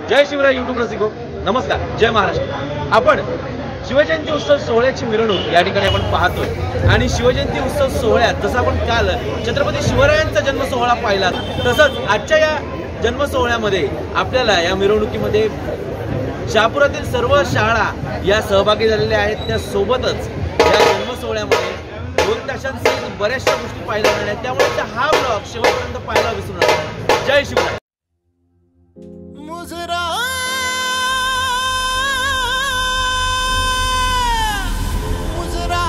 जय Shivray YouTube रसिको, नमस्कार, जय महाराष्ट्र। आपण शिवजयंती उत्सव सोहळ्याची मिरवणूक या ठिकाणी आपण पाहतोय आणि शिवजयंती उत्सव सोहळ्यात जसं आपण काल छत्रपती शिवरायांचा जन्म सोहळा पाहिला, तसंच आजच्या या जन्म सोहळ्यामध्ये आपल्याला या मिरवणुकीमध्ये शहापुरातील सर्व शाळा या सहभागी झालेल्या आहेत। त्या सोबतच या जन्म सोहळ्यामध्ये दोन तासांसहित बऱ्याचशा गोष्टी पाहायला मिळाल्या, त्यामुळे हा ब्लॉग शेवटपर्यंत पाहायला विसरू नका। जय शिवराय। मुजरा मुजरा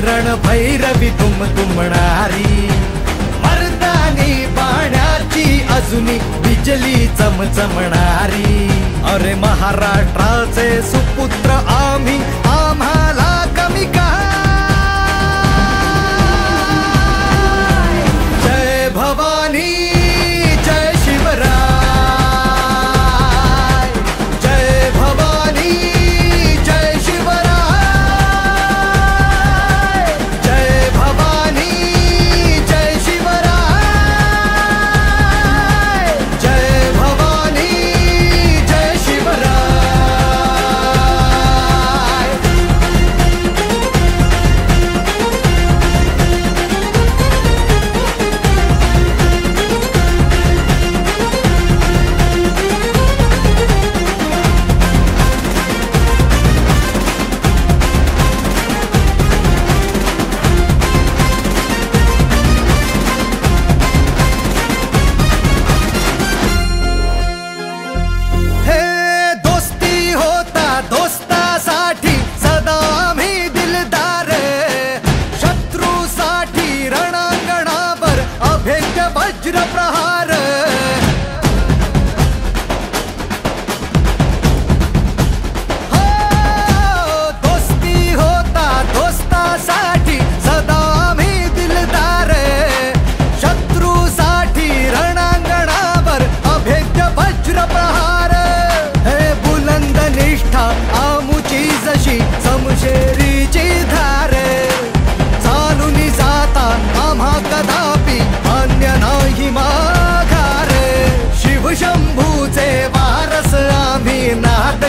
रण भैरवी तुमणारी मर्दानी पाण्याची अजूनी बिजली चमचमणारी। अरे महाराष्ट्राचे सुपुत्र आम्ही, आम्हाला कमी काय? जय भवानी जय शिवराय, जय भवानी जय शिवराय,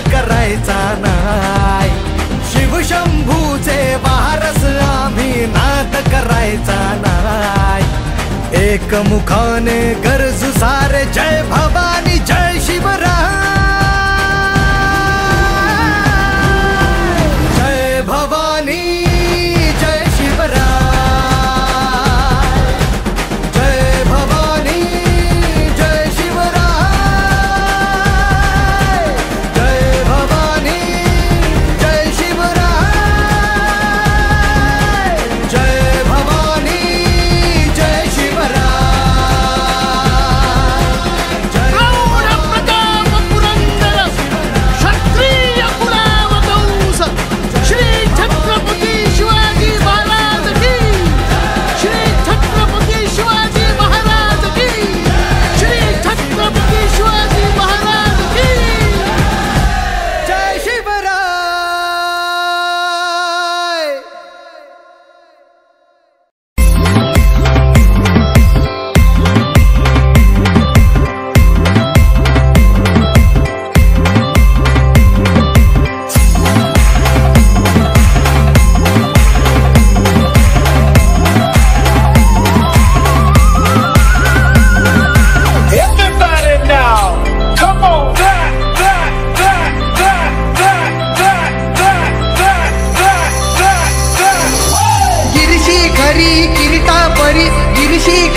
करायचा नाही। शिवशंभूचे वारस आम्ही, नाद करायचा नाही। एकमुखाने गरजू सारे, जय भवानी जय शिवराय, जय भवानी जय शिवराय, जय भवानी जय शिवराय,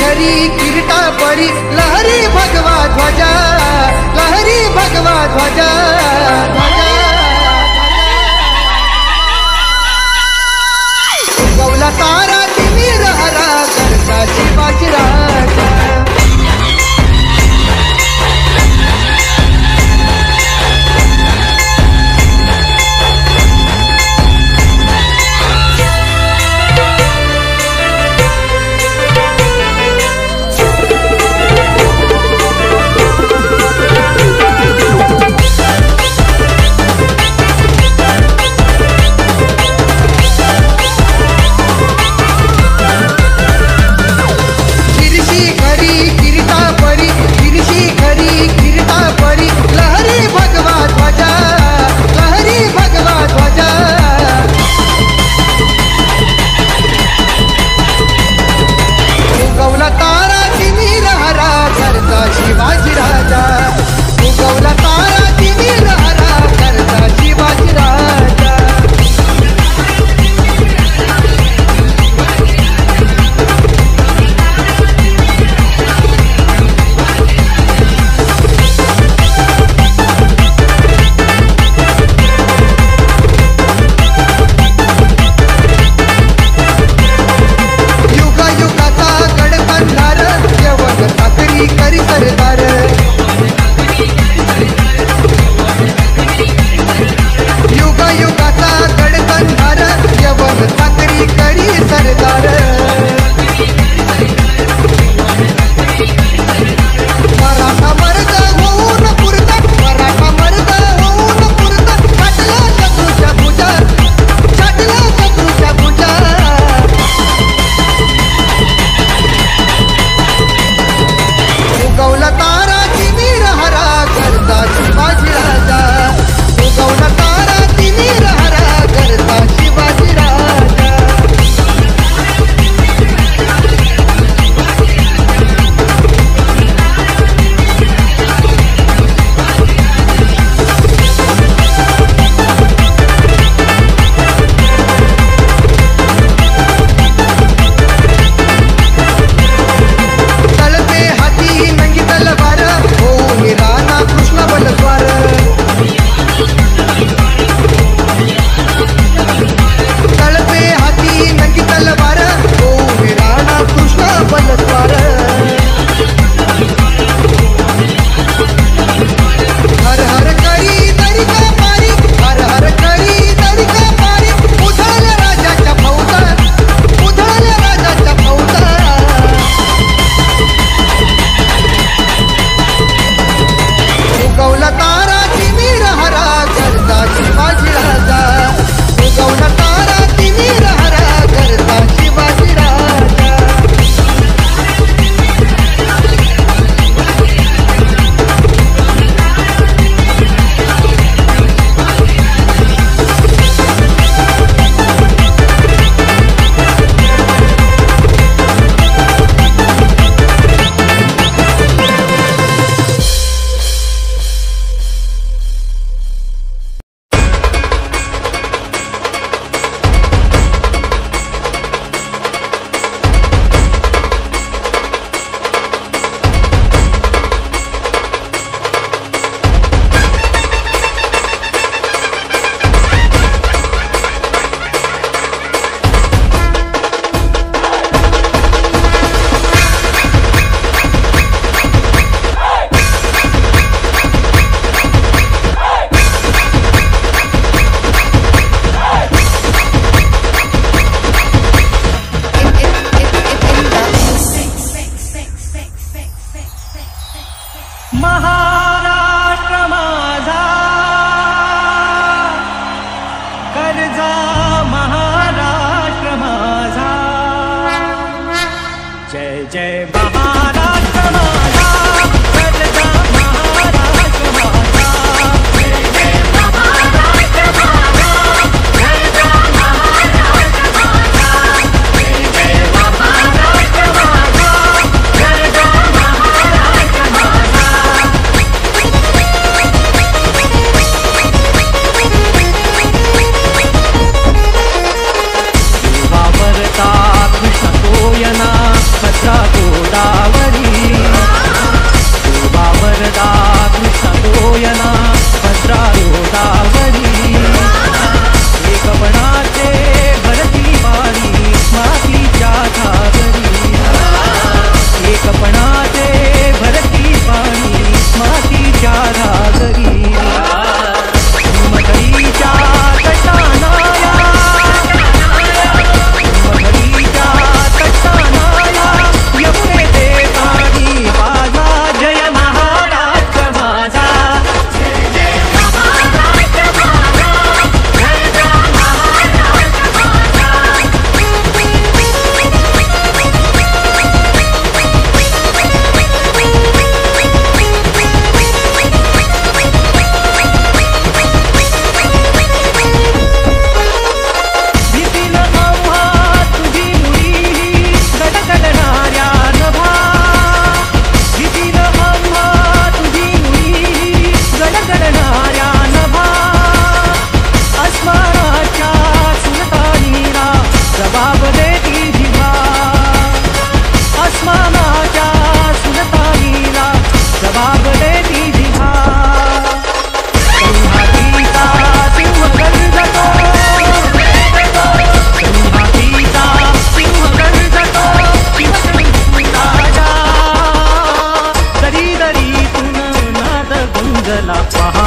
लहरी किरीटा परी लहरी भगवा ध्वजा, लहरी भगवा ध्वजा, गौला तारा तिमिर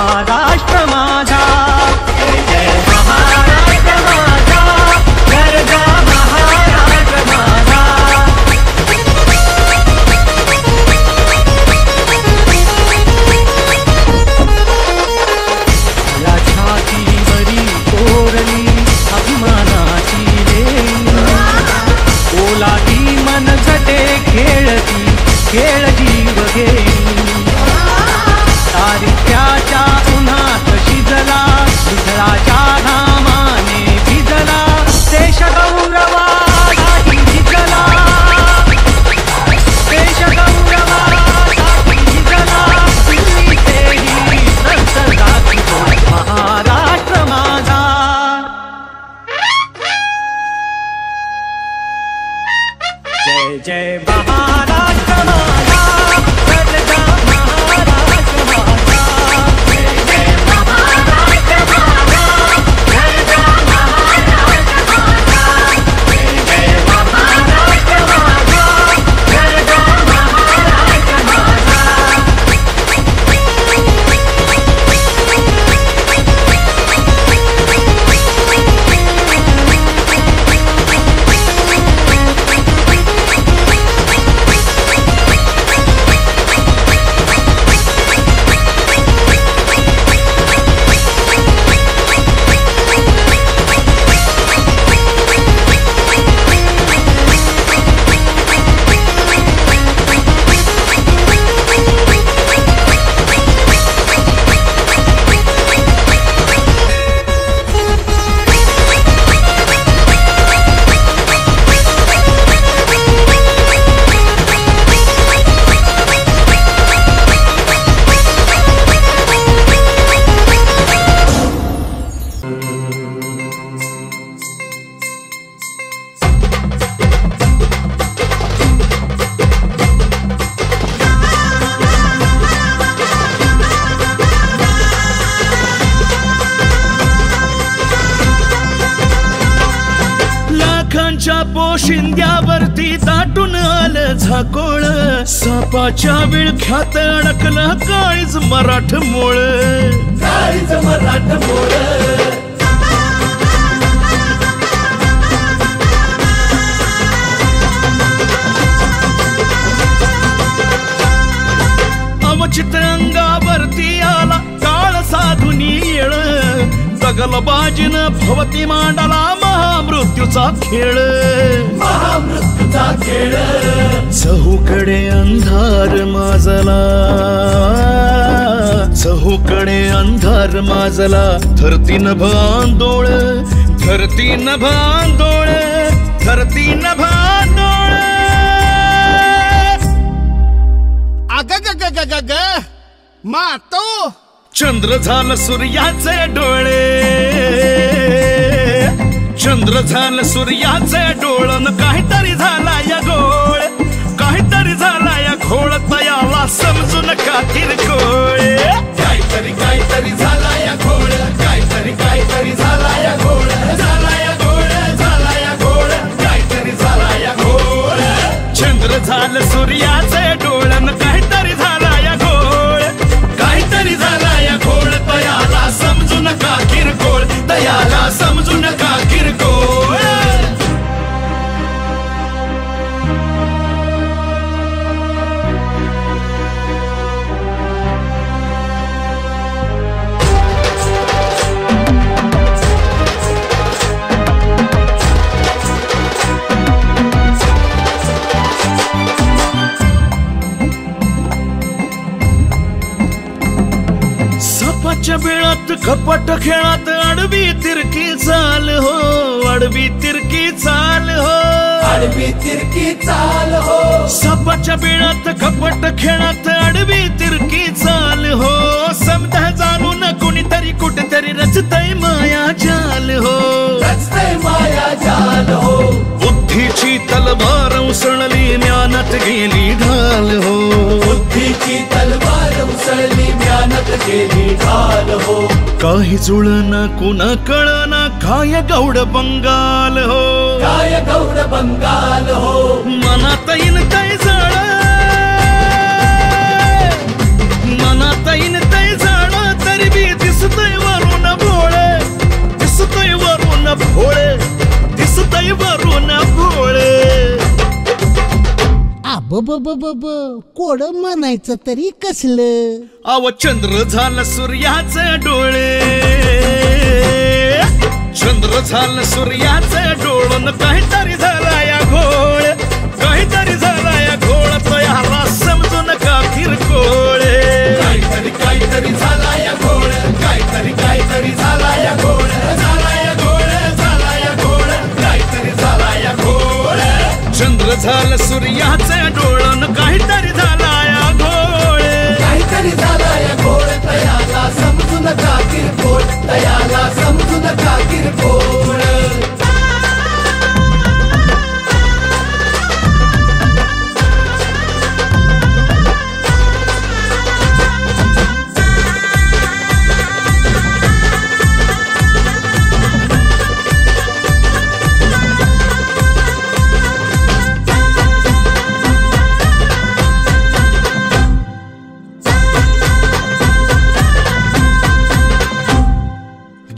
महाराष्ट्र माझा, जय जय महाराष्ट्र माझा, गरजा महाराष्ट्र माझा. या छातीवरी कोरली अभिमानाची लेणी, ओलाती मन झटे खेळती खेळ जीव घेई. तारित्याच्या उन्हात शिजला विठ्ठलाच्या नामाने भिजला, देश गौरवासाठी भिजला, देश गौरवासाठी भिजला. तुम्ही तेही संत दाखलो महाराष्ट्र माझा. जय जय महाराष्ट्र माझा, गरजा महाराष्ट्र माझा. जय जय महाराष्ट्र माझा, गरजा महाराष्ट्र माझा. जय जय महाराष्ट्र माझा, गरजा महाराष्ट्र माझा. लाखांच्या पोशिंद्यावरती दाटून आलं झाकोळ, सापाच्या विळख्यात अडकलं काळीज मराठमोळ, काळीज मराठमोळ. अवचित अंगावरती आला काळ साधुनी येळ, दगल बाजीन भवती मांडला महामृत्यूचा खेळ, महामृत्यूचा खेळ. चहूकडे अंधार माजला, चहूकडे अंधार माजला, धरतीन भांदोळ, धरतीन भांदोळ, धरतीन भांदोळ. अग ग ग ग ग मातो, चंद्र झालं सूर्याचे डोळे, चंद्र झालं सूर्याचे डोळन, काहीतरी झाला या घोळ, काहीतरी झाला या घोळ. तयाला समजून का किरकोळ, काहीतरी काहीतरी झाला या घोळ, काहीतरी काहीतरी झाला या घोळ, झाला या घोळ, झाला या घोळ, काहीतरी झाला या घोळ. चंद्र झालं सूर्याचे डोळन, काहीतरी झाला या घोळ, काहीतरी झाला या घोळ. तयाला समजू नका किरकोळ, तयाला समजू नका किरकोळ. सापाच्या बिळात कपट खेळात आडवी तिरकी चाल हो, आडवी तिरकी चाल हो, आडवी तिरकी चाल हो. सापाच्या बिळात कपट खेळात आडवी तिरकी चाल हो, समजा जाणून कुणीतरी कुठेतरी रचतय माया जाल हो, रचतय माया जाल हो. बुद्धीची तलवार उसळली ज्ञानात गेली ढाल हो, बुद्धीची तलवार उसळली ज्ञानात गेली ढाल हो. काही जुळना कुणा कळना काय गौड बंगाल हो, काय गौड बंगाल हो. मनात येईन तै जाळ, मनात येईन तै जाळ, तरी बी दिसतय वरून भोळे, दिसतय वरून भोळे, दिसतय वरून भोळे. अब कोड म्हणायचं तरी कसलं. अव चंद्र झालं सूर्याचे डोळे, चंद्र झालं सूर्याचे डोळून काहीतरी झाला या घोळ, काहीतरी झाला या घोळ. तयाला समजू नका किरकोळे. काहीतरी झाला या घोळ, काहीतरी झाला या घोळ, झाला या घोळ, झाला या घोळ, काहीतरी झाला या घोळ. चंद्र झालं सूर्याचे डोळून काहीतरी झाला या घोळ, काहीतरी झाला या घोळ. तयाला समजू नका किरकोळ, तयाला समजू नका किरकोळ.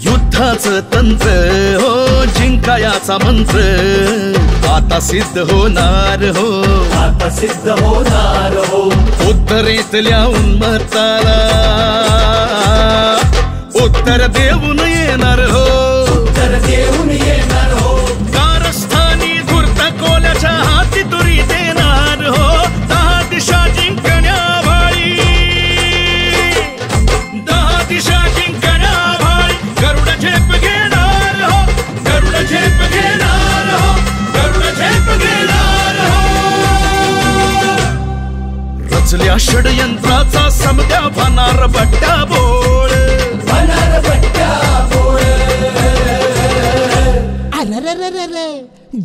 युद्धाचं तंत्र हो जिंकायाचा मंत्र आता सिद्ध होणार हो, आता सिद्ध होणार हो. उत्तरेतल्या उन्मत्ताला उत्तर देऊन येणार हो, उत्तर देऊन येणार हो. कारस्थानी धूर्त कोल्याच्या हाती तुरी देणार हो. 10 दिशा जिंकण्या भाळी, 10 दिशा जिंकण्या भाळी. गरुड झेप घेणार हो, गरुड झेप घेणार हो, गरुड झेप घेणार हो. रचल्या षडयंत्राचा समद्या भानार बट्ट्या बोळ, भानार बट्ट्या बोळ. अरे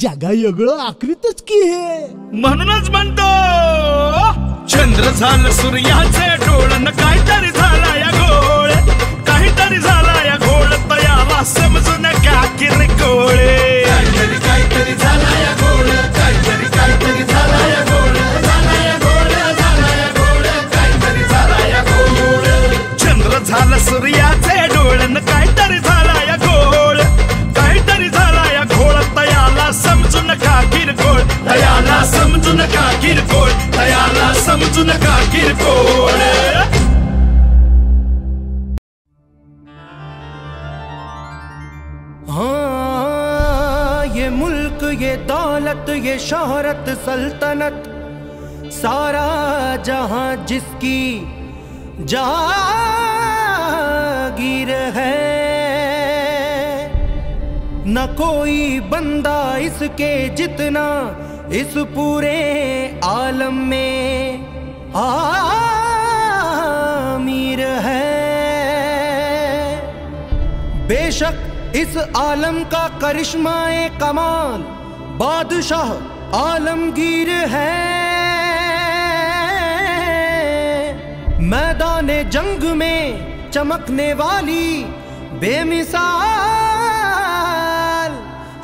जगा वेगळं आकृतच की हे. म्हणूनच म्हणतो चंद्र झालं सूर्याचे डोळण काहीतरी झाला या घोळ, काहीतरी झाला या घोळ. तयाला समजू नका किरकोळे. काहीतरी झाला या घोळ, काहीतरी झाला या घोळ, झाला या घोळ, झाला या घोळ, काहीतरी झाला या घोळ. चंद्र झालं सूर्याचे डोळण काहीतरी झाला या घोळ, काहीतरी झाला या घोळ. तयाला समजू नका किरकोळ, तयाला समजू नका किरकोळ, तयाला समजू नका किरकोळ. हाँ, ये मुल्क, ये दौलत, ये शोहरत, सल्तनत, सारा जहां जिसकी जागीर है. न कोई बंदा इसके जितना इस पूरे आलम में आमीर है. बेशक इस आलम का करिश्माए कमाल बादशाह आलमगीर है. मैदाने जंग में चमकने वाली बेमिसाल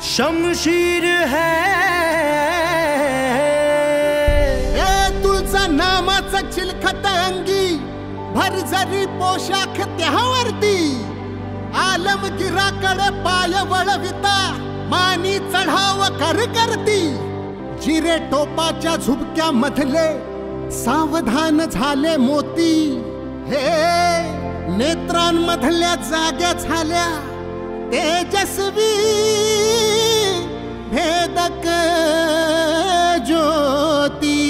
शमशीर है. ए तुळजा नामाचा चिलखत अंगी भरजरी पोशाख त्यावरती. आलमगिराकडे पाय वळविता मानी चढाव कर करती. जिरे टोपाच्या झुबक्या मधले सावधान झाले मोती. हे नेत्रांमधल्या जाग्या झाल्या तेजस्वी भेदक ज्योती.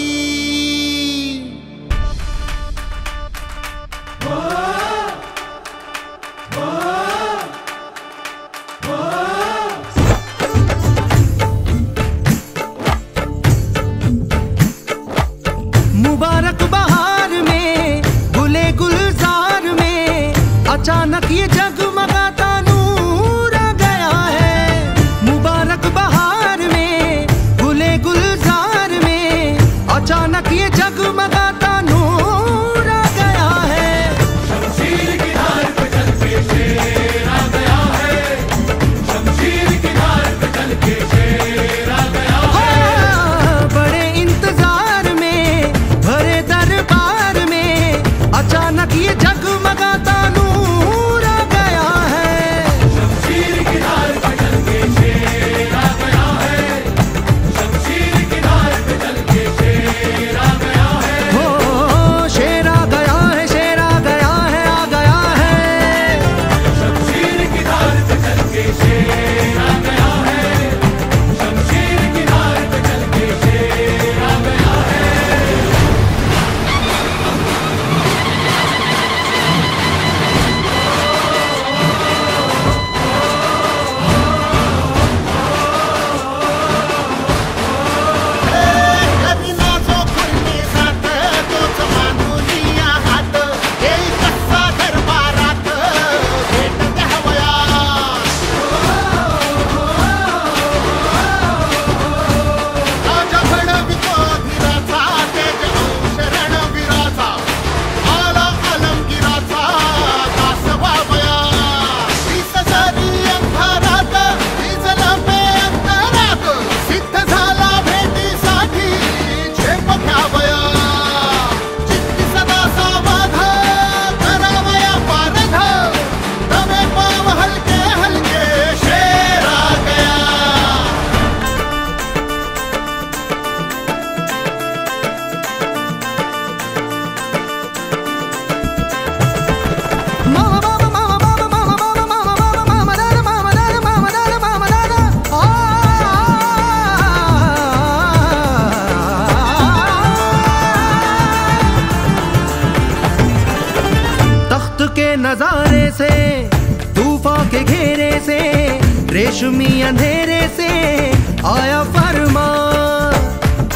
मुबारक बहार में गुले गुलजार में अचानक ये जगमगाता नूर आ गया है. मुबारक बहार में गुले गुलजार में अचानक ये जगमगाता नूर आ गया है. शमशीर की धार पे चल के शेर आ गया है, शमशीर की धार पे चल के शेर आ गया है. बड़े इंतजार में भरे दरबार में अचानक ये जगमगाता नूर नजारे से, तूफान के घेरे से, रेशमी अंधेरे से आया फरमान,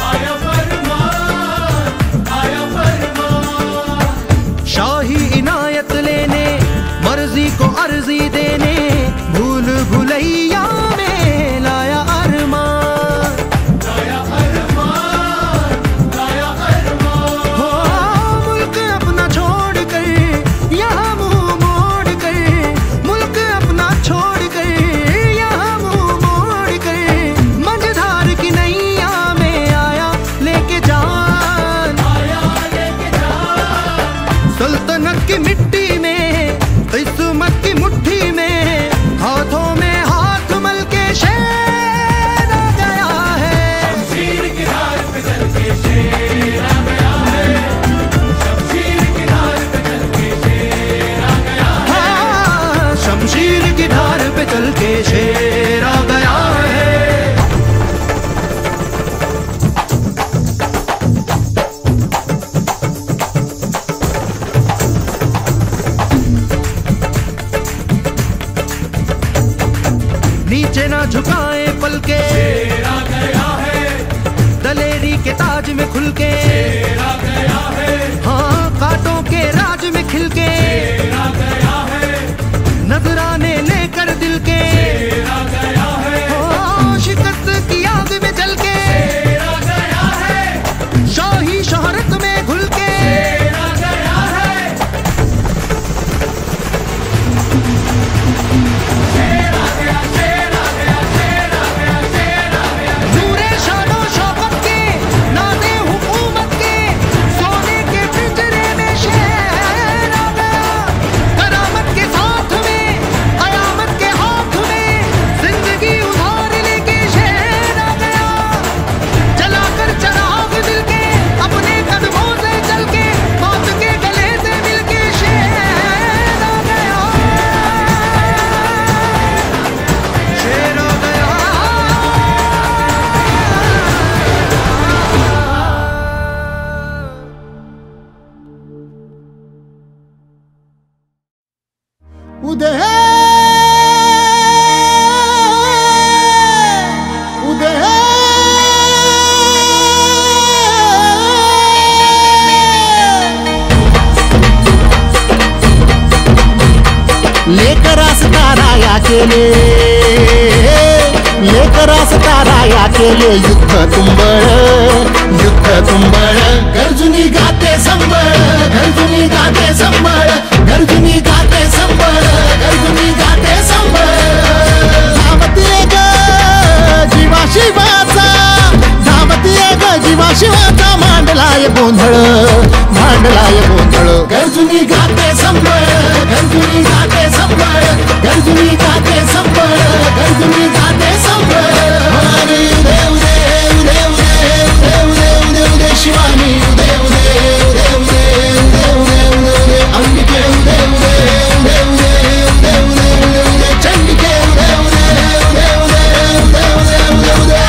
आया फरमान, आया फरमान। शाही इनायत लेने, मर्जी को अर्जी देने, भूल भुलैया में लाया अरमान, लाया अरमान, लाया अरमान। हो मुल्क अपना छोड़ कर, यहाँ मुंह मोड़ कर, मुल्क अपना छोड़ कर, यहाँ मुंह मोड़ कर, मझधार की नैया में आया लेके जान, आया लेके जान। सल्तनत की मिट्टी में, किस्मत की मुट्ठी में, हाथों में हाथ मल के शेर आ गया है। शमशीर की धार पे चल के शेर आ गया है, शमशीर की धार पे चल के शेर आ गया है, शमशीर की धार पे चल के शेर आ गया है। नीचे ना झुकाए पलके, शेर आ गया है, दलेरी के ताज में खुल के, शेर आ गया है, हाँ कांटों के राज में खिल के, शेर आ गया है, नजराने लेकर दिल के, शेर आ गया है, हाँ शिकस्त की आग में जल के, शेर आ गया है, शाही शोहरत में घुल के, शेर आ गया है। नूरे शानो शौकत के, नाज़े हुकूमत के, सोने के पिंजरे में शेर आ गया, करामत के साथ में, कयामत के हाथ में, जिंदगी उधार लेके शेर आ गया, जलाकर चराग दिल के, अपने कदमों से चल के, मौत के गले से मिल के शेर आ गया, शेर आ गया। उदय उदय लेकर तारा या केले, लेकर तारा या केले, युद्ध तुंबळ गर्जुनी गाते संबळ, गर्जुनी गाते संबळ, गर्जुनी गाते संबळ, गर्जुनी गाते संबळ। धावतीये ग जीवा शिवाचा, धावतीये ग जीवा शिवाचा, मांडलाय गोंधळ, मांडलाय गोंधळ, गर्जुनी गाते संबळ, गर्जुनी गाते संबळ, गर्जुनी गाते संबळ, गर्जुनी गाते संबळ। शिवानी उदे उदे उदे उदे उदे उदे उदे उदे, शिवानी उदे उदे उदे उदे उदे उदे उदे उदे, अंबिके उदे उदे उदे उदे उदे उदे उदे उदे, चंडिके उदे उदे उदे उदे उदे उदे उदे उदे।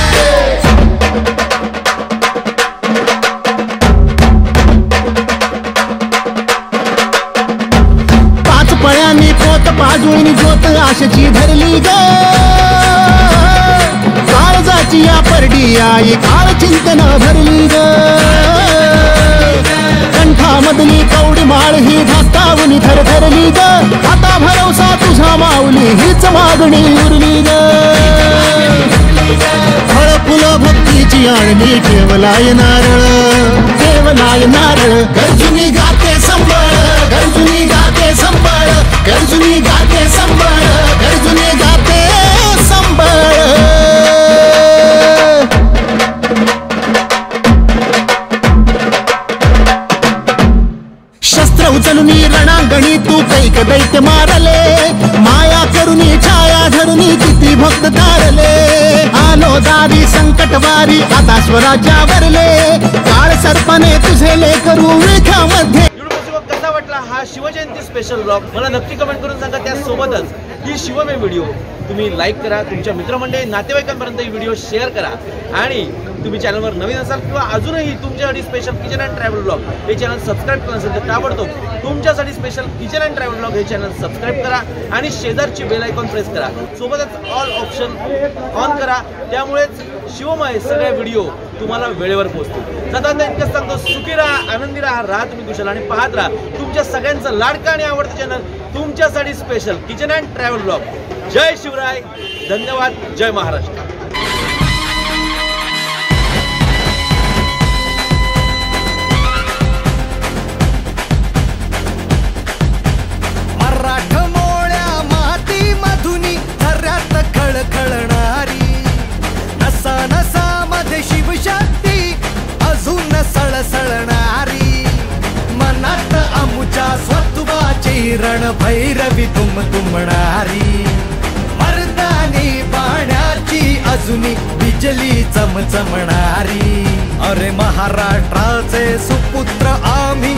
पाच पळ्यांनी पोत पाजून ज्योत आशेची धरली ग, काळजाची या परडी आई काळ चिंतन भरली ग, कंठामधली कवडी माळ ही धास्तावून थरथरली ग, आता भरवसा तुझा माऊली हीच मागणी उरली ग, फळ फुलं भक्तीची आणली केवलाय नारळ, केवलाय नारळ, गर्जुनी गाते संबळ, गर्जुनी गाते संबळ, गर्जुनी गाते संबळ, गर्जुनी गाते संबळ। शस्त्र उचलुनी रणांगणी तू कैक दैत्य मारले, माया करुनी छाया धरुनी किती भक्त तारले, आलो दारी संकटवारी आता स्वराज्यावरले, काळ सर्पने तुझे लेकरू विळख्यामध्ये। कसा वाटला हा शिवजयंती स्पेशल ब्लॉग मला नक्की कमेंट करून सांगा। त्यासोबतच ही शिवमय व्हिडिओ तुम्ही लाईक करा, तुमच्या मित्रमंडळी नातेवाईकांपर्यंत ही व्हिडिओ शेअर करा आणि तुम्ही चॅनलवर नवीन असाल किंवा अजूनही तुमच्यासाठी special kitchen and travel blog हे चॅनल सबस्क्राईब केलं असेल तर ताबडतोब तुमच्यासाठी special kitchen and travel blog हे चॅनल सबस्क्राईब करा आणि शेजारची बेल आयकॉन प्रेस करा, सोबतच ऑल ऑप्शन ऑन करा, त्यामुळेच शिवमय सगळे व्हिडिओ तुम्हाला वेळेवर पोहोचतील. जाता इतकंच सांगतो, सुखी राहा, आनंदी राहा तुम्ही कुशल आणि पाहत राहा तुमच्या सगळ्यांचं लाडकं आणि आवडतं चॅनल तुमच्यासाठी special kitchen and travel blog. जय शिवराय, धन्यवाद, जय महाराष्ट्र. मराठमोळ्या माती मधुनी झऱ्यात खळखळणारी, नसा नसामध्ये शिवशक्ती अजून सळसळणारी, मनात आमुच्या स्वत्वाची रणभैरवी दुमदुमणारी, मर्दानी बाण्याची अजूनी बिजली चमचमणारी. अरे महाराष्ट्राचे सुपुत्र आम्ही